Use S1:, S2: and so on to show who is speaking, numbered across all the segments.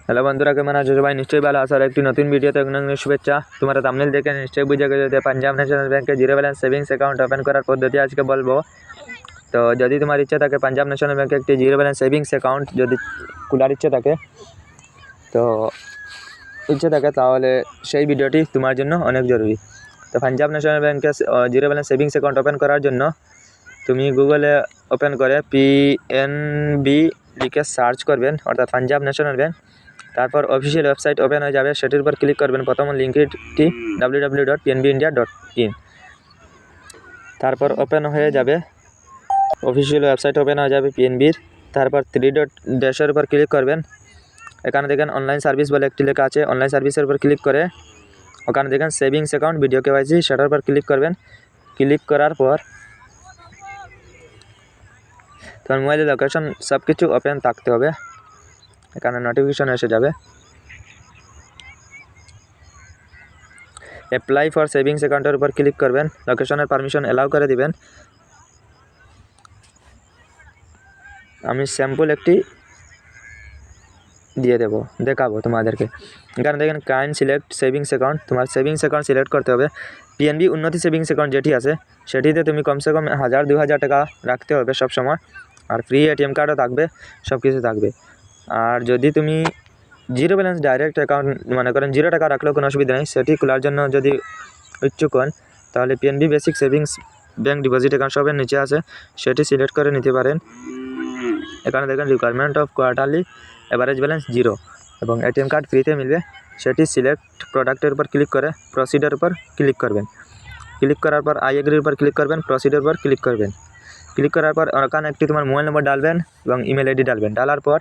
S1: Hello বন্ধুরা, কেমন আছো সবাই? নিশ্চয়ই ভালো আছো। আর একটি নতুন ভিডিওতে অনেক শুভেচ্ছা। তোমরা থাম্বনেল দেখে নিশ্চয়ই বুঝে গেছো যে পাঞ্জাব ন্যাশনাল ব্যাংকে zero balance savings account open করার পদ্ধতি আজকে বলবো। তো যদি তোমার ইচ্ছা থাকে পাঞ্জাব ন্যাশনাল ব্যাংকে একটি জিরো ব্যালেন্স সেভিংস অ্যাকাউন্ট যদি খোলার ইচ্ছে থাকে তাহলে সেই ভিডিওটি তোমার জন্য অনেক জরুরি। তো পাঞ্জাব ন্যাশনাল ব্যাংকে zero balance savings account open করার জন্য তুমি গুগলে ওপেন করে পিএনবি লিখে সার্চ করবেন, অর্থাৎ পাঞ্জাব ন্যাশনাল ব্যাংক। তারপর অফিসিয়াল ওয়েবসাইট ওপেন হয়ে যাবে, সেটির উপর ক্লিক করবেন। প্রথম লিঙ্কটি www.pnbindia.in। তারপর ওপেন হয়ে যাবে অফিসিয়াল ওয়েবসাইট ওপেন হয়ে যাবে পিএনবির। তারপর 3 ডট ড্যাশের উপর ক্লিক করবেন। এখানে দেখেন অনলাইন সার্ভিস বলে একটি লেখা আছে। অনলাইন সার্ভিসের উপর ক্লিক করে ওখানে দেখেন সেভিংস অ্যাকাউন্ট ভিডিও কেওয়াইসি, সেটার উপর ক্লিক করবেন। ক্লিক করার পর তোমার মোবাইলের লোকেশন সব কিছু ওপেন থাকতে হবে। এখানে নোটিফিকেশন এসে যাবে। অ্যাপ্লাই ফর সেভিংস অ্যাকাউন্টের উপর ক্লিক করবেন। লোকেশনের পারমিশন অ্যালাউ করে দিবেন। আমি স্যাম্পল একটি দিয়ে দেখাবো তোমাদেরকে। এখানে দেখেন কাইন্ড সিলেক্ট সেভিংস অ্যাকাউন্ট। তোমার সেভিংস অ্যাকাউন্ট সিলেক্ট করতে হবে। পিএনবি উন্নতি সেভিংস অ্যাকাউন্ট যেটি আছে সেটিতে তুমি কমসে কম 1000-2000 টাকা রাখতে হবে সবসময়। আর ফ্রি এটিএম কার্ডও থাকবে, সব কিছু থাকবে। আর যদি তুমি জিরো ব্যালেন্স ডাইরেক্ট অ্যাকাউন্ট মনে করেন 0 টাকা রাখলেও কোনো অসুবিধা নেই। সেটি খোলার জন্য যদি ইচ্ছুক হন তাহলে PNB basic savings bank deposit account সবের নিচে আছে, সেটি সিলেক্ট করে নিতে পারেন। এখানে দেখেন requirement of quarterly average balance 0 এবং এটিএম কার্ড ফ্রিতে মিলবে। সেটি সিলেক্ট প্রোডাক্টের উপর ক্লিক করে প্রসিডের উপর ক্লিক করবেন। ক্লিক করার পর আই এগ্রির উপর ক্লিক করবেন, প্রসিডের উপর ক্লিক করবেন। ক্লিক করার পর ওখানে একটি তোমার মোবাইল নম্বর ডালবেন এবং ইমেল আইডি ডালবেন। ডালার পর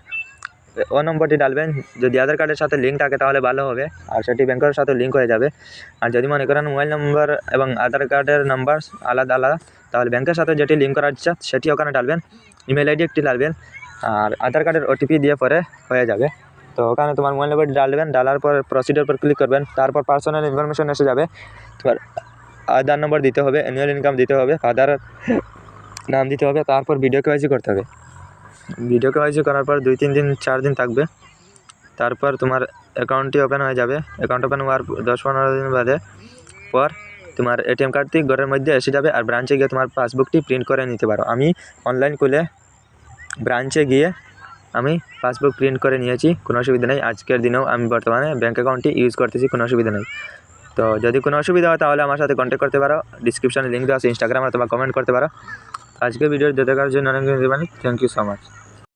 S1: ও নম্বরটি ডালবেন। যদি আধার কার্ডের সাথে লিঙ্ক থাকে তাহলে ভালো হবে, আর সেটি ব্যাংকের সাথে লিঙ্ক হয়ে যাবে। আর যদি মনে করেন মোবাইল নম্বর এবং আধার কার্ডের নাম্বার আলাদা তাহলে ব্যাংকের সাথে যেটি লিঙ্ক করার ইচ্ছা সেটি ওখানে ডালবেন। ইমেল আইডি একটি ডালবেন আর আধার কার্ডের ওটিপি দিয়ে পরে হয়ে যাবে। তো ওখানে তোমার মোবাইল নম্বরটি ডালবেন। ডালার পর প্রসিডের উপর ক্লিক করবেন। তারপর পার্সোনাল ইনফরমেশন এসে যাবে। তোমার আধার নম্বর দিতে হবে, অ্যানুয়াল ইনকাম দিতে হবে, ফাদার নাম দিতে হবে। তারপর ভিডিও কেওয়াইসি করতে হবে। ভিডিও কেওয়াইসি করার পর 2-3 দিন 4 দিন থাকবে। তারপর তোমার অ্যাকাউন্টটি ওপেন হয়ে যাবে। অ্যাকাউন্ট ওপেন হওয়ার 10-15 দিন বাদে পর তোমার এটিএম কার্ডটি ঘরের মধ্যে এসে যাবে। আর ব্রাঞ্চে গিয়ে তোমার পাসবুকটি প্রিন্ট করে নিতে পারো। আমি অনলাইন খুলে ব্রাঞ্চে গিয়ে আমি পাসবুক প্রিন্ট করে নিয়েছি, কোনো অসুবিধা নেই। আজকের দিনেও আমি বর্তমানে ব্যাঙ্ক অ্যাকাউন্টটি ইউজ করতেছি, কোনো অসুবিধা নেই। তো যদি কোনো অসুবিধা হয় তাহলে আমার সাথে কন্ট্যাক্ট করতে পারো। ডিসক্রিপশনে লিঙ্ক দেওয়া আছে ইনস্টাগ্রামে, তোমরা কমেন্ট করতে পারো। আজকের ভিডিও দেখার জন্য অনেক ধন্যবাদ। Thank you so much.